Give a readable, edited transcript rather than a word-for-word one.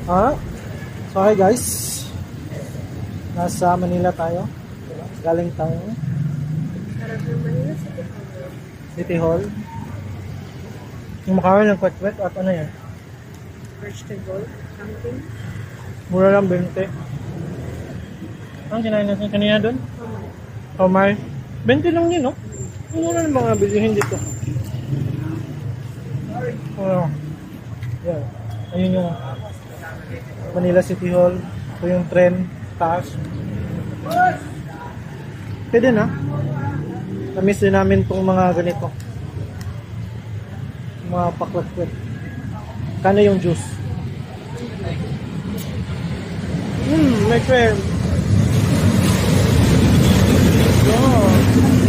Ah, so hi guys. Nasa Manila tayo. Galing tayo Sarap ng Manila City Hall. Yung makaroon ng kwet-kwet at ano yan? vegetable, something. Mura lang 20. Ang kinain natin kanina doon? Oh my. 20 lang yun, no? Mura ng mga bilihin dito. Oh. Yan. Ayun yung Manila City Hall. Ito yung tren. Taas. Pwede na. Namiss din namin itong mga ganito. Mga pakwet-kwet. Kano yung juice? May cream. Oh.